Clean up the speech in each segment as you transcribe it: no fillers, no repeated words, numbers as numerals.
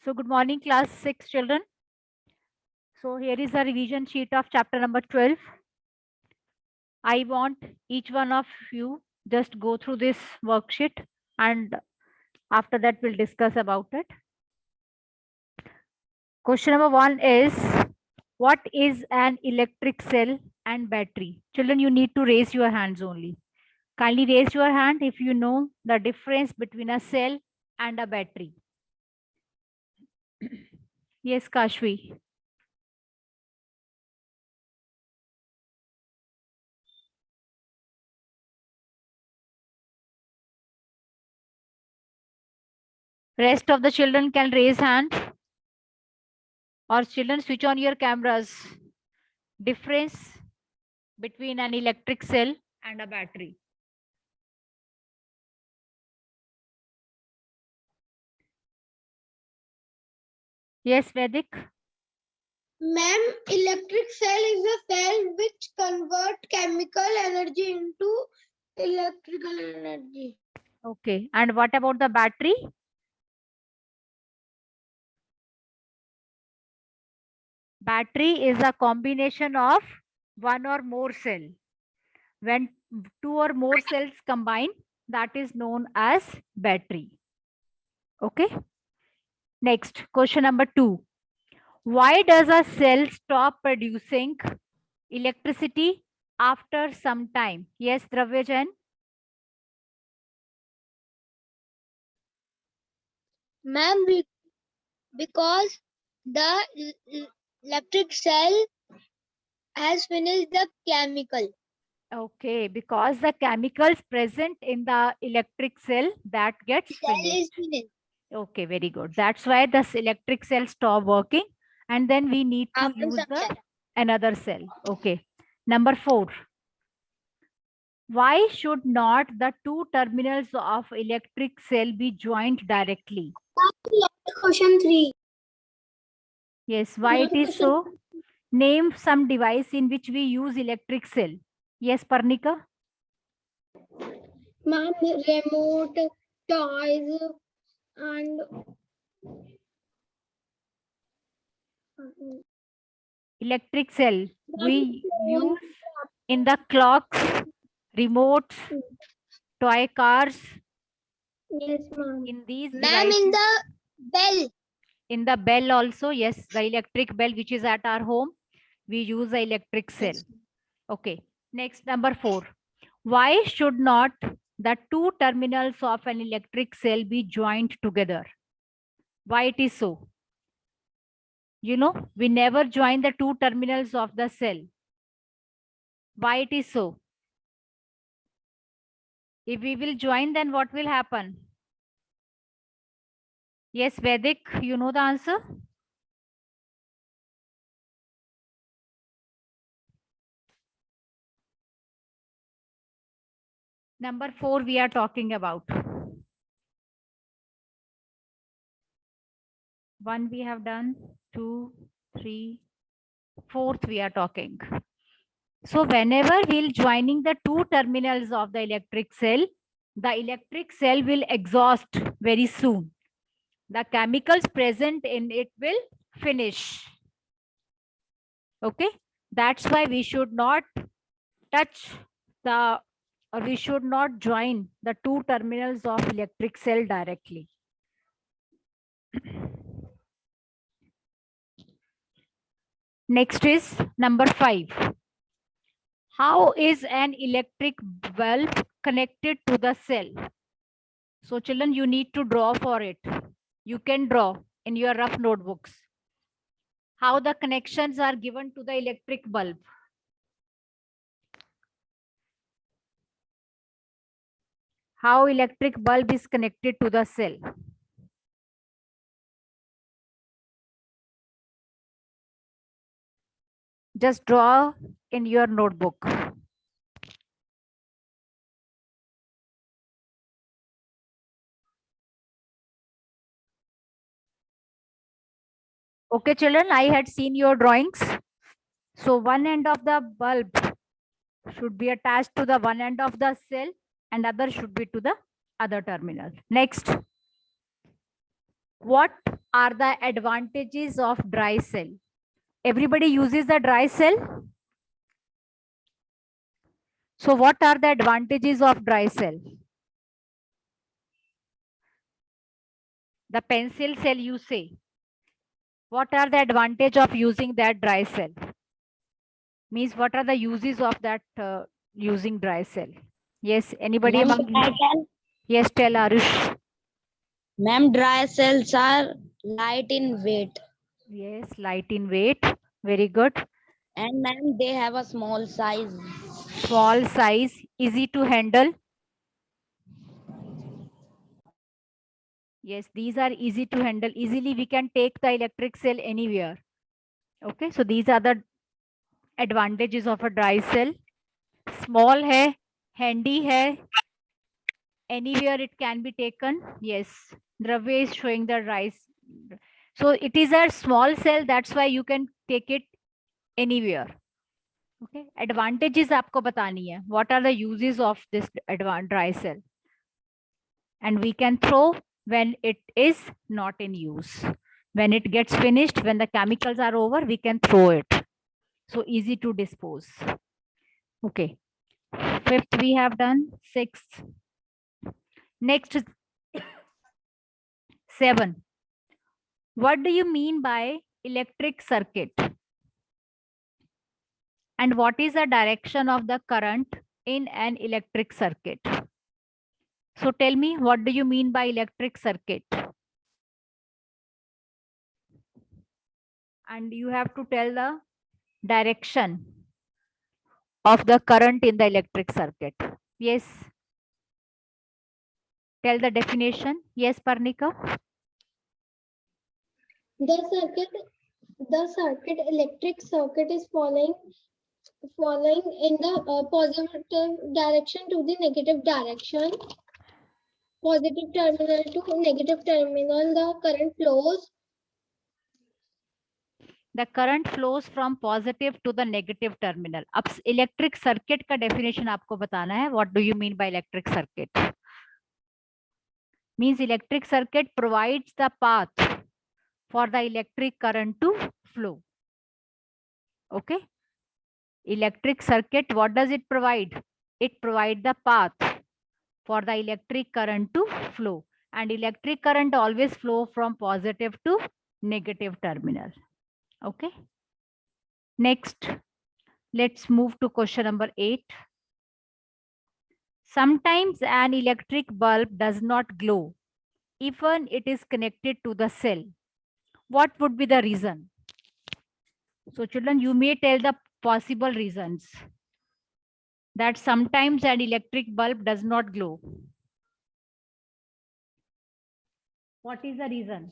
So good morning, class 6 children. So here is a revision sheet of chapter number 12. I want each one of you just go through this worksheet and after that we'll discuss about it. Question number 1 is, what is an electric cell and battery? Children, you need to raise your hands only. Kindly raise your hand if you know the difference between a cell and a battery. Yes, Kashvi. Rest of the children can raise hand. Or children, switch on your cameras. Difference between an electric cell and a battery. Yes, Vedic. Ma'am, electric cell is a cell which convert chemical energy into electrical energy. Okay. And what about the battery? Battery is a combination of one or more cell. When two or more cells combine, that is known as battery. Okay. Next, question number 2. Why does a cell stop producing electricity after some time? Yes, Dravya Jain. Ma'am, because the electric cell has finished the chemical. Okay, because the chemicals present in the electric cell that gets Cell is finished. finished. Okay, very good. That's why the electric cell stop working and then we need to After use some the time. another cell. Okay. Number 4. Why should not the two terminals of electric cell be joined directly? Question 3. Yes, why it is so? Name some device in which we use electric cell. Yes, Parnika? Ma'am, remote, toys, and Electric cell we use in the clocks, remotes, toy cars. Yes, ma'am. In these Ma'am, devices, in the bell. in the bell also, yes, the electric bell which is at our home, we use the electric cell. Yes. Okay. Next, number 4. Why should not the two terminals of an electric cell be joined together? Why it is so? You know, we never join the two terminals of the cell. Why it is so? If we will join, then what will happen? Yes, Vedic, you know the answer? Number 4 we are talking about. 1 we have done, 2, 3, 4th we are talking. So whenever we'll joining the two terminals of the electric cell will exhaust very soon. The chemicals present in it will finish. Okay. That's why we should not touch the or we should not join the two terminals of electric cell directly. Next is number 5. How is an electric bulb connected to the cell? So children, you need to draw for it. You can draw in your rough notebooks how the connections are given to the electric bulb. How electric bulb is connected to the cell. Just draw in your notebook. Okay, children, I had seen your drawings. So one end of the bulb should be attached to the one end of the cell and other should be to the other terminal. Next. What are the advantages of dry cell? Everybody uses the dry cell. So what are the advantages of dry cell? The pencil cell you say. What are the advantage of using that dry cell? Means what are the uses of that using dry cell? Yes, anybody Ma'am, among can I you? tell? Yes, tell Arush. Ma'am, dry cells are light in weight, Yes, light in weight. Very good. and ma'am, they have a small size. Small size, easy to handle. Yes, these are easy to handle. Easily we can take the electric cell anywhere. Okay, so these are the advantages of a dry cell. Small hai, handy hai, anywhere it can be taken. Yes, Dravya is showing the rice. So it is a small cell, that's why you can take it anywhere. Okay, advantages आपको बतानी है. What are the uses of this dry cell? And we can throw when it is not in use. When it gets finished, when the chemicals are over, we can throw it. So easy to dispose. Okay. Fifth we have done. Sixth. Next, 7. What do you mean by electric circuit? And what is the direction of the current in an electric circuit? So tell me, what do you mean by electric circuit? And you have to tell the direction of the current in the electric circuit. Yes. Tell the definition. Yes, Parnika. The circuit electric circuit is following in the positive direction to the negative direction. Positive terminal to negative terminal, the current flows. The current flows from positive to the negative terminal. अब electric circuit का definition आपको बताना है. What do you mean by electric circuit? Means electric circuit provides the path for the electric current to flow. Okay. Electric circuit, what does it provide? It provides the path for the electric current to flow. And electric current always flow from positive to negative terminal. Okay. Next, let's move to question number 8. Sometimes an electric bulb does not glow, even it is connected to the cell. What would be the reason? So children, you may tell the possible reasons that sometimes an electric bulb does not glow. What is the reason?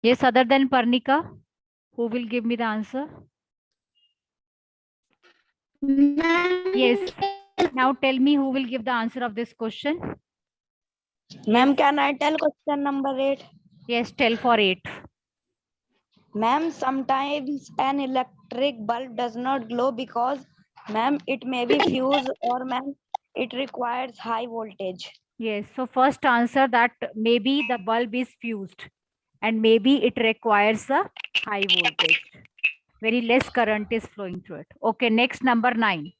Yes, other than Parnika, who will give me the answer? Yes. Now tell me who will give the answer of this question. Ma'am, Yes. can I tell question number 8? Yes, tell for 8. Ma'am, sometimes an electric bulb does not glow because, ma'am, it may be fused or, ma'am, it requires high voltage. Yes, so first answer that maybe the bulb is fused and maybe it requires a high voltage. Very less current is flowing through it. Okay, next number 9.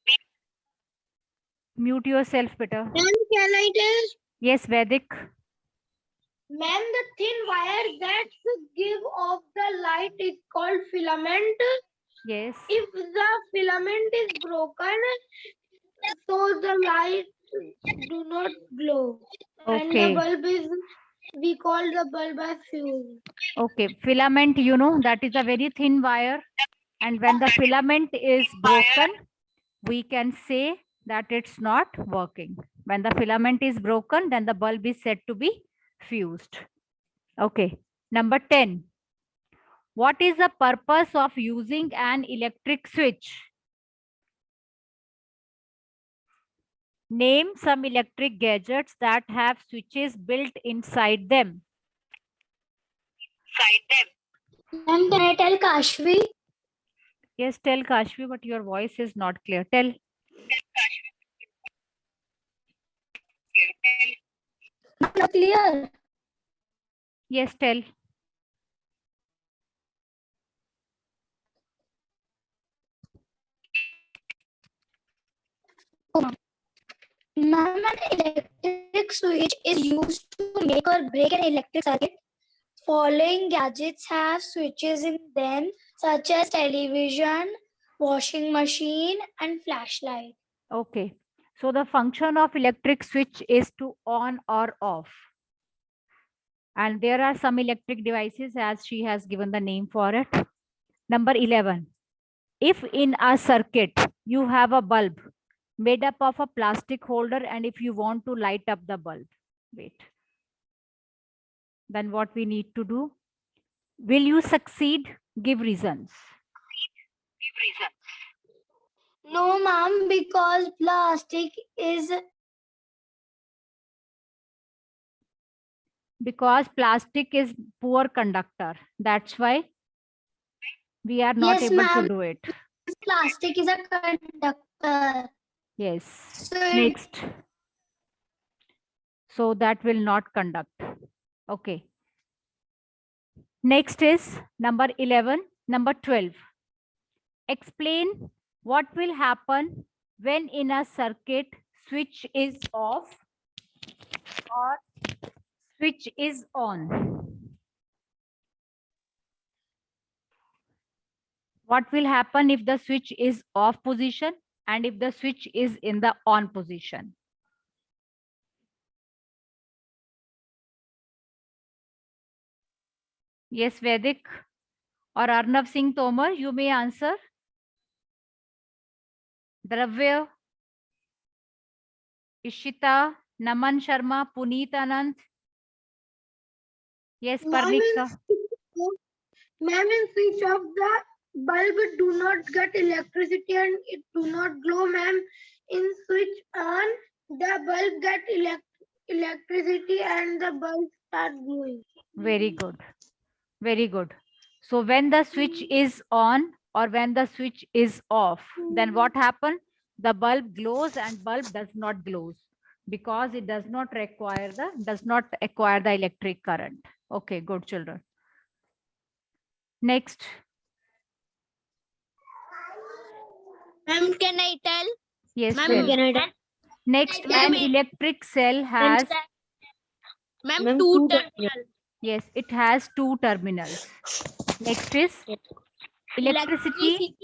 Mute yourself, Peter. Ma'am, can I tell? Yes, Vedic. Ma'am, the thin wire that give off the light is called filament. Yes. If the filament is broken, so the light do not glow. And the Okay. bulb is, we call the bulb as fuse. Okay, filament, you know, that is a very thin wire. And when the filament is broken, we can say that it's not working. When the filament is broken, then the bulb is said to be fused. Okay, number 10. What is the purpose of using an electric switch? Name some electric gadgets that have switches built inside them. Ma'am, can I tell Kashvi? Yes, tell Kashvi, but your voice is not clear. Tell. Clear. Yes, tell. Ma'am, an electric switch is used to make or break an electric circuit. Following gadgets have switches in them, such as television, washing machine, and flashlight. Okay. So the function of electric switch is to on or off. And there are some electric devices as she has given the name for it. Number 11. If in a circuit you have a bulb made up of a plastic holder and if you want to light up the bulb, wait. Then what we need to do? Will you succeed? Give reasons. No, ma'am, because plastic is Because plastic is poor conductor. That's why we are not Yes, able to ma'am. do it. plastic is a conductor. Yes. So it- Next. So that will not conduct. Okay. Next is number 11. Number 12. Explain what will happen when in a circuit switch is off or switch is on. What will happen if the switch is off position and if the switch is in the on position? Yes, Vedic or Arnav Singh Tomar, you may answer. Dravya, Ishita, Naman Sharma, Puneet Anand. Yes, Parnika. Ma'am, in switch of the bulb do not get electricity and it do not glow, ma'am. In switch on, the bulb get electricity and the bulb start glowing. Very good. Very good. So when the switch is on or when the switch is off, then what happens? The bulb glows and bulb does not glows because it does not acquire the electric current. Okay, good children. Next. Ma'am, can I tell? Yes, Ma'am, tell. can I tell? Next, Ma'am, an electric cell has, Ma'am, two terminals. yes, it has two terminals. Next is electricity.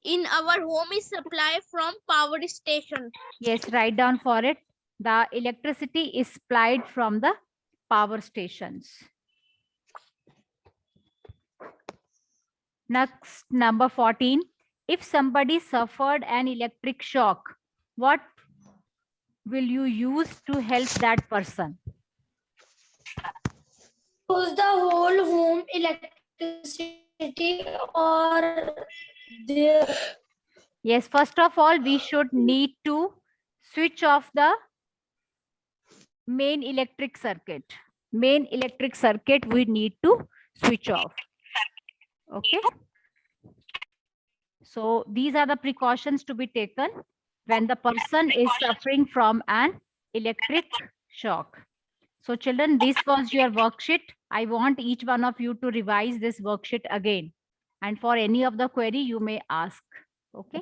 In our home is supplied from power station. Yes, write down for it. The electricity is supplied from the power stations. Next, number 14. If somebody suffered an electric shock, what will you use to help that person? Use the whole home electricity or the Yes, first of all, we should need to switch off the main electric circuit. Main electric circuit we need to switch off. Okay. So these are the precautions to be taken when the person is suffering from an electric shock. So children, this was your worksheet. I want each one of you to revise this worksheet again. And for any of the query, you may ask. Okay.